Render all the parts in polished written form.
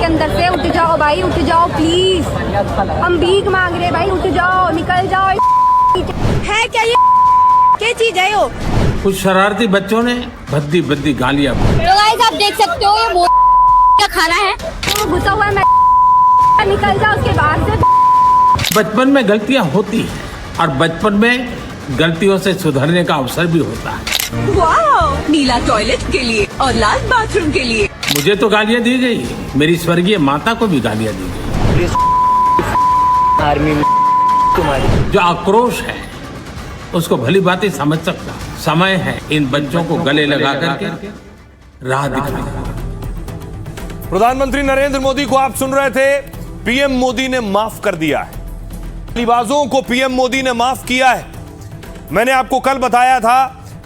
के अंदर से उठ जाओ भाई, उठ जाओ प्लीज, हम भीख मांग रहे भाई, उठ जाओ, निकल जाओ। है क्या ये, क्या चीज है यो? कुछ शरारती बच्चों ने भद्दी भद्दी गालियां। तो गाइस आप देख सकते हो ये क्या खाना है, तो घुसा हुआ है, मैं निकल जाओ उसके बाहर से। बचपन में गलतियां होती हैं और बचपन में गलतियों से सुधरने का अवसर भी होता है। वाह, नीला टॉयलेट के लिए और लाल बाथरूम के लिए। मुझे तो गालियां दी गई, मेरी स्वर्गीय माता को भी गालियां दी गई। आर्मी में तुम्हारी जो आक्रोश है उसको भली बातें समझ सकता। समय है इन बच्चों को गले लगा करके राह दिखाने। प्रधानमंत्री नरेंद्र मोदी को आप सुन रहे थे। पीएम मोदी ने माफ कर दिया है, गालीबाजों को पीएम मोदी ने माफ किया है। मैंने आपको कल बताया था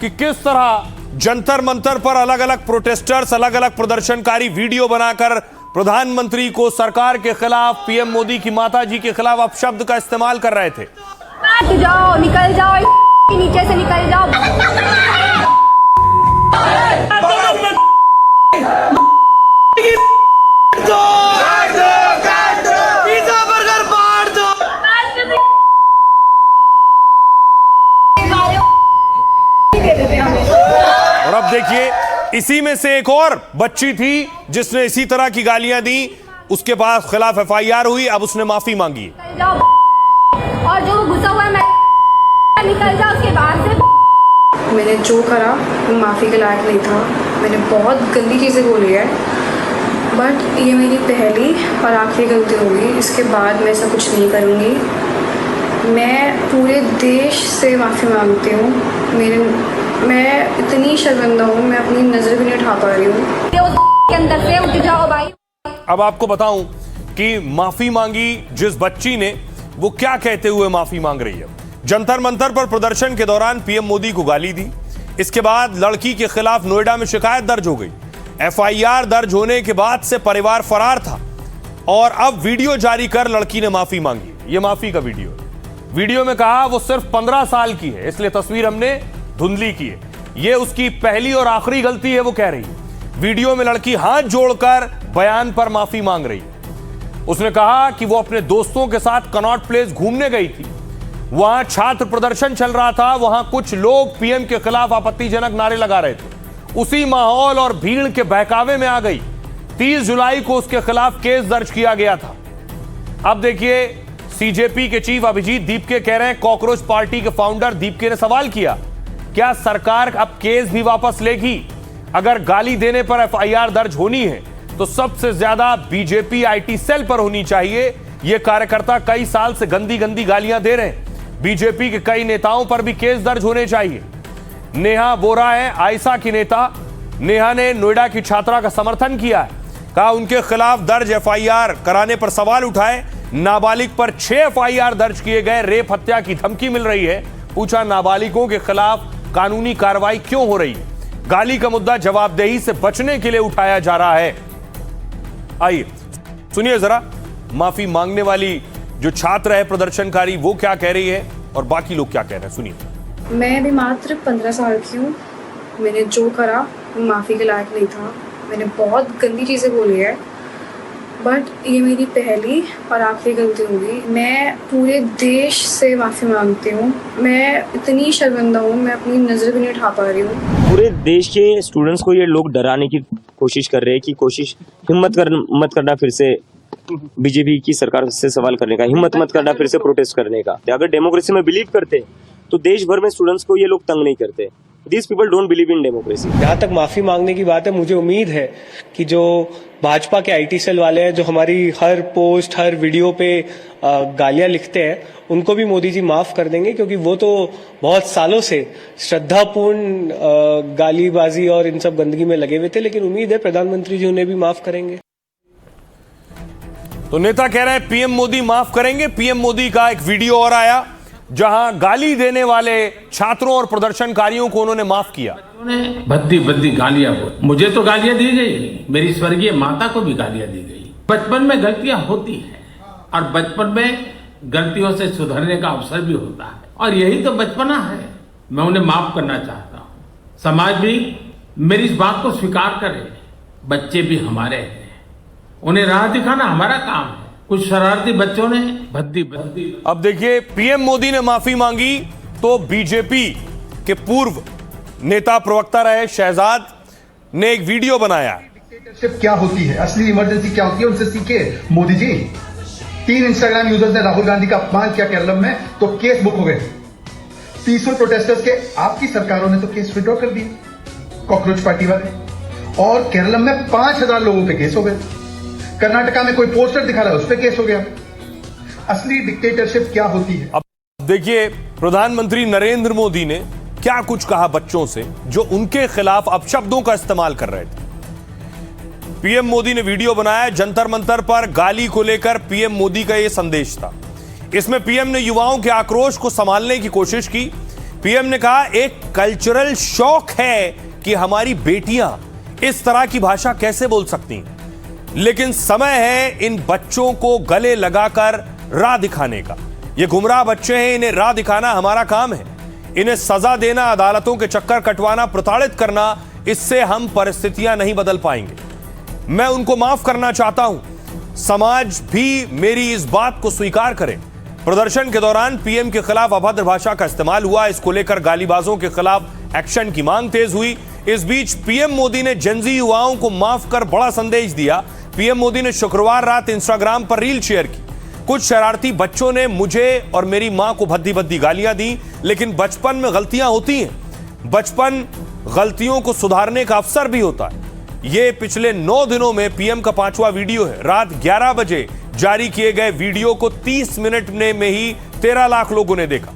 कि किस तरह जंतर मंतर पर अलग अलग प्रोटेस्टर्स, अलग अलग प्रदर्शनकारी वीडियो बनाकर प्रधानमंत्री को, सरकार के खिलाफ, पीएम मोदी की माता जी के खिलाफ अपशब्द का इस्तेमाल कर रहे थे। उठ जाओ, निकल जाओ, नीचे से निकल जाओ। और अब देखिए, इसी में से एक और बच्ची थी जिसने इसी तरह की गालियां दी, उसके पास खिलाफ एफआईआर हुई, अब उसने माफी मांगी। और जो घुसा हुआ है, मैं निकल जाओ उसके बाहर से। मैंने जो करा वो माफ़ी के लायक नहीं था, मैंने बहुत गंदी चीज़ें बोली है, बट ये मेरी पहली और आखिरी गलती होगी। इसके बाद मैं ऐसा कुछ नहीं करूँगी। मैं पूरे देश से माफ़ी मांगती हूँ। मैं इतनी शर्मिंदा हूँ, मैं अपनी नज़र भी नहीं उठा पा रही हूँ। के अंदर से उठ जाओ भाई। अब आपको बताऊं कि माफी मांगी जिस बच्ची ने, वो क्या कहते हुए माफी मांग रही है। जंतर मंतर पर प्रदर्शन के दौरान पीएम मोदी को गाली दी। इसके बाद लड़की के खिलाफ नोएडा में शिकायत दर्ज हो गई। एफआईआर दर्ज होने के बाद से परिवार फरार था और अब वीडियो जारी कर लड़की ने माफी मांगी। ये माफी का वीडियो में कहा वो सिर्फ 15 साल की है, इसलिए तस्वीर हमने धुंधली की है। ये उसकी पहली और आखिरी गलती है, वो कह रही है। वीडियो में लड़की हाथ जोड़कर बयान पर माफी मांग रही है। उसने कहा कि वो अपने दोस्तों के साथ कनॉट प्लेस घूमने गई थी, वहां छात्र प्रदर्शन चल रहा था, वहां कुछ लोग पीएम के खिलाफ आपत्तिजनक नारे लगा रहे थे। उसी माहौल और भीड़ के बहकावे में आ गई। 30 जुलाई को उसके खिलाफ केस दर्ज किया गया था। अब देखिए, सीजेपी के चीफ अभिजीत दीपके कह रहे हैं, कॉकरोच पार्टी के फाउंडर दीपके ने सवाल किया, क्या सरकार अब केस भी वापस लेगी? अगर गाली देने पर एफआईआर दर्ज होनी है तो सबसे ज्यादा बीजेपी आईटी सेल पर होनी चाहिए। ये कार्यकर्ता कई साल से गंदी गंदी गालियां दे रहे हैं। बीजेपी के कई नेताओं पर भी केस दर्ज होने चाहिए। नेहा बोरा है आयसा की नेता। नेहा ने नोएडा की छात्रा का समर्थन किया है, कहा उनके खिलाफ दर्ज एफआईआर कराने पर सवाल उठाए। नाबालिग पर 6 एफआईआर दर्ज किए गए, रेप हत्या की धमकी मिल रही है। पूछा नाबालिगों के खिलाफ कानूनी कार्रवाई क्यों हो रही है? गाली का मुद्दा जवाबदेही से बचने के लिए उठाया जा रहा है। आइए सुनिए जरा, माफी मांगने वाली जो छात्र है, प्रदर्शनकारी, वो क्या कह रही है और बाकी लोग क्या कह रहे हैं, सुनिए। मैं भी मात्र 15 साल की हूँ। मैंने जो करा वो माफ़ी के लायक नहीं था। मैंने बहुत गंदी चीज़ें बोली है, बट ये मेरी पहली और आखिरी गलती होगी। मैं पूरे देश से माफ़ी मांगती हूँ। मैं इतनी शर्मिंदा हूँ, मैं अपनी नज़र भी नहीं उठा पा रही हूँ। पूरे देश के स्टूडेंट्स को ये लोग डराने की कोशिश कर रहे हैं कि हिम्मत मत करना फिर से बीजेपी की सरकार से सवाल करने का, हिम्मत मत करना फिर से प्रोटेस्ट करने का। अगर डेमोक्रेसी में बिलीव करते तो देश भर में स्टूडेंट्स को ये लोग तंग नहीं करते। These people don't believe in democracy। जहाँ तक माफी मांगने की बात है, मुझे उम्मीद है कि जो भाजपा के आईटी सेल वाले हैं, जो हमारी हर पोस्ट, हर वीडियो पे गालियां लिखते हैं, उनको भी मोदी जी माफ कर देंगे, क्योंकि वो तो बहुत सालों से श्रद्धापूर्ण गालीबाजी और इन सब गंदगी में लगे हुए थे। लेकिन उम्मीद है प्रधानमंत्री जी उन्हें भी माफ करेंगे। तो नेता कह रहे हैं पीएम मोदी माफ करेंगे। पीएम मोदी का एक वीडियो और आया जहां गाली देने वाले छात्रों और प्रदर्शनकारियों को उन्होंने माफ किया। भद्दी भद्दी गालियां बोली। मुझे तो गालियां दी गई, मेरी स्वर्गीय माता को भी गालियां दी गई। बचपन में गलतियां होती हैं और बचपन में गलतियों से सुधरने का अवसर भी होता है, और यही तो बचपना है। मैं उन्हें माफ करना चाहता हूं। समाज भी मेरी इस बात को स्वीकार करे, बच्चे भी हमारे हैं, उन्हें राह दिखाना हमारा काम है। कुछ शरारती बच्चों ने भद्दी भद्दी अब देखिए, पीएम मोदी ने माफी मांगी तो बीजेपी के पूर्व नेता प्रवक्ता रहे शहजाद ने एक वीडियो बनाया। डिक्टेटरशिप क्या होती है, असली इमरजेंसी क्या होती है, उनसे सीखे मोदी जी। 3 इंस्टाग्राम यूजर्स ने राहुल गांधी का अपमान किया केरल में, तो केस बुक हो गए। पीसफुल प्रोटेस्टर्स के आपकी सरकारों ने तो केस विड्रॉ कर दिए, कॉकरोच पार्टी वाले। और केरल में 5000 लोगों पे केस हो गए। कर्नाटका में कोई पोस्टर दिखा रहा है, उस पर केस हो गया। असली डिक्टेटरशिप क्या होती है। अब देखिए, प्रधानमंत्री नरेंद्र मोदी ने क्या कुछ कहा बच्चों से जो उनके खिलाफ अपशब्दों का इस्तेमाल कर रहे थे। पीएम मोदी ने वीडियो बनाया, जंतर मंतर पर गाली को लेकर पीएम मोदी का यह संदेश था। इसमें पीएम ने युवाओं के आक्रोश को संभालने की कोशिश की। पीएम ने कहा, एक कल्चरल शौक है कि हमारी बेटियां इस तरह की भाषा कैसे बोल सकती हैं, लेकिन समय है इन बच्चों को गले लगाकर राह दिखाने का। ये गुमराह बच्चे हैं, इन्हें राह दिखाना हमारा काम है। इन्हें सजा देना, अदालतों के चक्कर कटवाना, प्रताड़ित करना, इससे हम परिस्थितियां नहीं बदल पाएंगे। मैं उनको माफ करना चाहता हूं। समाज भी मेरी इस बात को स्वीकार करे। प्रदर्शन के दौरान पीएम के खिलाफ अभद्र भाषा का इस्तेमाल हुआ। इसको लेकर गालीबाजों के खिलाफ एक्शन की मांग तेज हुई। इस बीच पीएम मोदी ने जेनजी युवाओं को माफ कर बड़ा संदेश दिया। पीएम मोदी ने शुक्रवार रात इंस्टाग्राम पर रील शेयर की। कुछ शरारती बच्चों ने मुझे और मेरी मां को भद्दी भद्दी गालियां दी, लेकिन बचपन में गलतियां होती हैं। बचपन गलतियों को सुधारने का अवसर भी होता है। यह पिछले 9 दिनों में पीएम का 5वां वीडियो है। रात 11 बजे जारी किए गए वीडियो को 30 मिनट में ही 13 लाख लोगों ने देखा।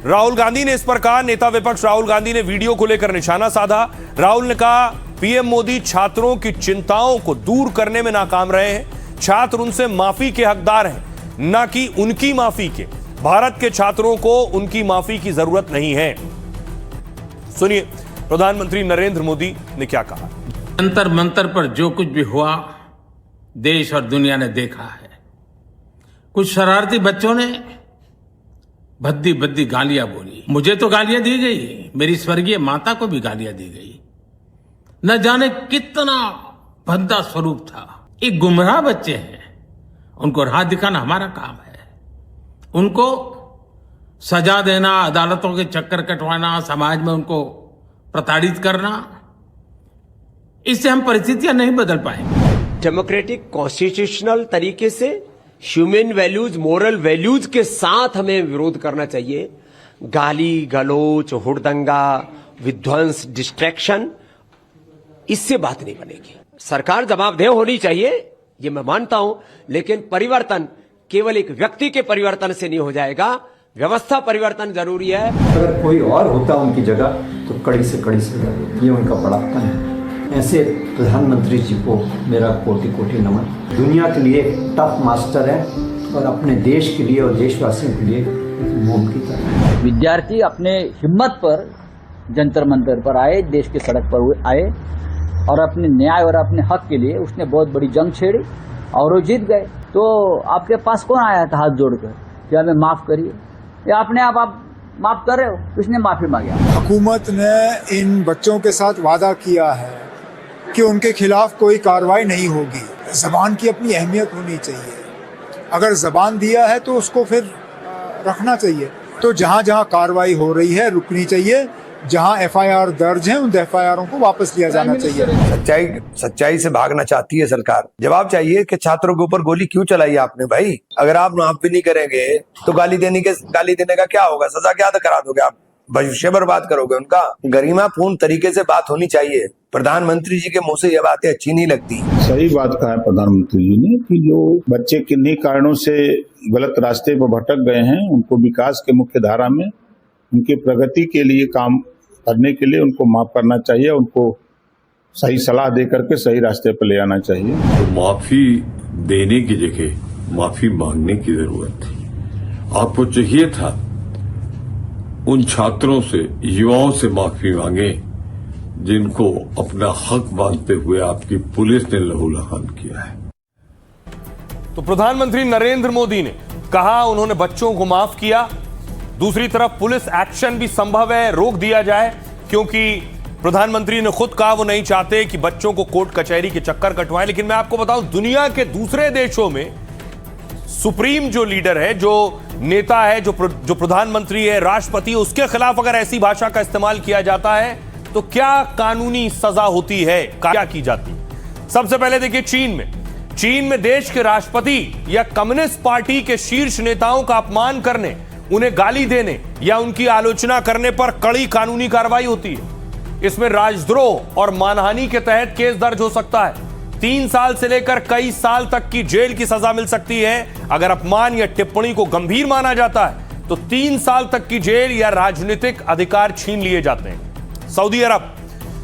राहुल गांधी ने इस पर कहा, नेता विपक्ष राहुल गांधी ने वीडियो को लेकर निशाना साधा। राहुल ने कहा, पीएम मोदी छात्रों की चिंताओं को दूर करने में नाकाम रहे हैं। छात्र उनसे माफी के हकदार हैं, ना कि उनकी माफी के। भारत के छात्रों को उनकी माफी की जरूरत नहीं है। सुनिए प्रधानमंत्री नरेंद्र मोदी ने क्या कहा। जंतर मंतर पर जो कुछ भी हुआ देश और दुनिया ने देखा है। कुछ शरारती बच्चों ने भद्दी भद्दी गालियां बोली। मुझे तो गालियां दी गई, मेरी स्वर्गीय माता को भी गालियां दी गई। न जाने कितना भद्दा स्वरूप था। ये गुमराह बच्चे हैं, उनको राह दिखाना हमारा काम है। उनको सजा देना, अदालतों के चक्कर कटवाना, समाज में उनको प्रताड़ित करना, इससे हम परिस्थितियां नहीं बदल पाएंगे। डेमोक्रेटिक कॉन्स्टिट्यूशनल तरीके से ह्यूमन वैल्यूज, मोरल वैल्यूज के साथ हमें विरोध करना चाहिए। गाली गलोच, हुड़दंगा, विध्वंस, डिस्ट्रैक्शन, इससे बात नहीं बनेगी। सरकार जवाबदेह होनी चाहिए, ये मैं मानता हूं, लेकिन परिवर्तन केवल एक व्यक्ति के परिवर्तन से नहीं हो जाएगा। व्यवस्था परिवर्तन जरूरी है। अगर कोई और होता उनकी जगह तो कड़ी से कड़ी सजा, ये उनका बड़ापन है। ऐसे प्रधानमंत्री जी को मेरा कोटि कोटि नमन। दुनिया के लिए टफ मास्टर है और अपने देश के लिए और देशवासियों के लिए मोम की तरह। विद्यार्थी अपने हिम्मत पर जंतर मंतर पर आए, देश के सड़क पर आए और अपने न्याय और अपने हक के लिए उसने बहुत बड़ी जंग छेड़ी और वो जीत गए। तो आपके पास कौन आया था हाथ जोड़कर कि हमें माफ करिए, या अपने आप माफ कर रहे हो? किसने माफी मांगी? हुकूमत ने इन बच्चों के साथ वादा किया है कि उनके खिलाफ कोई कार्रवाई नहीं होगी। जबान की अपनी अहमियत होनी चाहिए। अगर जबान दिया है तो उसको फिर रखना चाहिए। तो जहाँ जहाँ कार्रवाई हो रही है रुकनी चाहिए। जहां एफआईआर दर्ज है उन एफआईआर को वापस लिया जाना चाहिए। सच्चाई से भागना चाहती है सरकार। जवाब चाहिए कि छात्रों के ऊपर गोली क्यों चलाई आपने भाई। अगर आप माफ भी नहीं करेंगे तो गाली देने का क्या होगा, सजा क्या करा दोगे आप, भविष्य बर्बाद करोगे उनका। गरिमापूर्ण तरीके से बात होनी चाहिए। प्रधानमंत्री जी के मुंह से ये बातें अच्छी नहीं लगती। सही बात कहा है प्रधानमंत्री जी ने कि जो बच्चे किन्हीं कारणों से गलत रास्ते पर भटक गए हैं, उनको विकास के मुख्य धारा में उनकी प्रगति के लिए काम करने के लिए उनको माफ करना चाहिए। उनको सही सलाह दे करके सही रास्ते पर ले आना चाहिए। तो माफी देने की जगह माफी मांगने की जरूरत थी। आपको चाहिए था उन छात्रों से, युवाओं से माफी मांगे जिनको अपना हक मानते हुए आपकी पुलिस ने लहूलुहान किया है। तो प्रधानमंत्री नरेंद्र मोदी ने कहा उन्होंने बच्चों को माफ किया। दूसरी तरफ पुलिस एक्शन भी संभव है, रोक दिया जाए, क्योंकि प्रधानमंत्री ने खुद कहा वो नहीं चाहते कि बच्चों को कोर्ट कचहरी के चक्कर कटवाएं, लेकिन मैं आपको बताऊं दुनिया के दूसरे देशों में सुप्रीम जो लीडर है, जो नेता है, जो प्रधानमंत्री है, राष्ट्रपति, उसके खिलाफ अगर ऐसी भाषा का इस्तेमाल किया जाता है तो क्या कानूनी सजा होती है, क्या की जाती है। सबसे पहले देखिए चीन में देश के राष्ट्रपति या कम्युनिस्ट पार्टी के शीर्ष नेताओं का अपमान करने, उन्हें गाली देने या उनकी आलोचना करने पर कड़ी कानूनी कार्रवाई होती है। इसमें राजद्रोह और मानहानि के तहत केस दर्ज हो सकता है। 3 साल से लेकर कई साल तक की जेल की सजा मिल सकती है। अगर अपमान या टिप्पणी को गंभीर माना जाता है तो 3 साल तक की जेल या राजनीतिक अधिकार छीन लिए जाते हैं।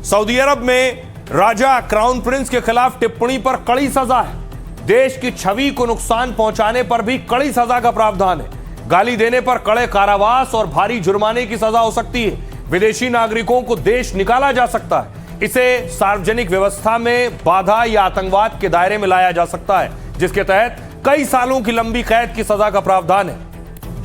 सऊदी अरब में राजा क्राउन प्रिंस के खिलाफ टिप्पणी पर कड़ी सजा है। देश की छवि को नुकसान पहुंचाने पर भी कड़ी सजा का प्रावधान है। गाली देने पर कड़े कारावास और भारी जुर्माने की सजा हो सकती है। विदेशी नागरिकों को देश निकाला जा सकता है। इसे सार्वजनिक व्यवस्था में बाधा या आतंकवाद के दायरे में लाया जा सकता है, जिसके तहत कई सालों की लंबी कैद की सजा का प्रावधान है।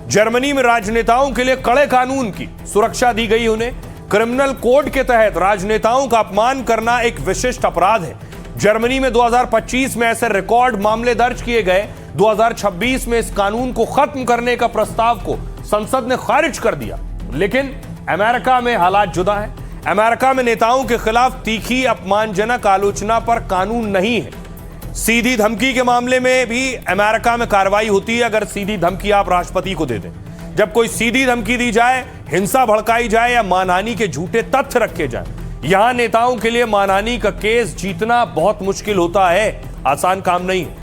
जर्मनी में राजनेताओं के लिए कड़े कानून की सुरक्षा दी गई। उन्हें क्रिमिनल कोड के तहत राजनेताओं का अपमान करना एक विशिष्ट अपराध है। जर्मनी में 2025 में ऐसे रिकॉर्ड मामले दर्ज किए गए। 2026 में इस कानून को खत्म करने का प्रस्ताव को संसद ने खारिज कर दिया। लेकिन अमेरिका में हालात जुदा है। अमेरिका में नेताओं के खिलाफ तीखी अपमानजनक आलोचना पर कानून नहीं है। सीधी धमकी के मामले में भी अमेरिका में कार्रवाई होती है अगर सीधी धमकी आप राष्ट्रपति को दे दें। जब कोई सीधी धमकी दी जाए, हिंसा भड़काई जाए या मानहानि के झूठे तथ्य रखे जाए, यहां नेताओं के लिए मानहानि का केस जीतना बहुत मुश्किल होता है। आसान काम नहीं है।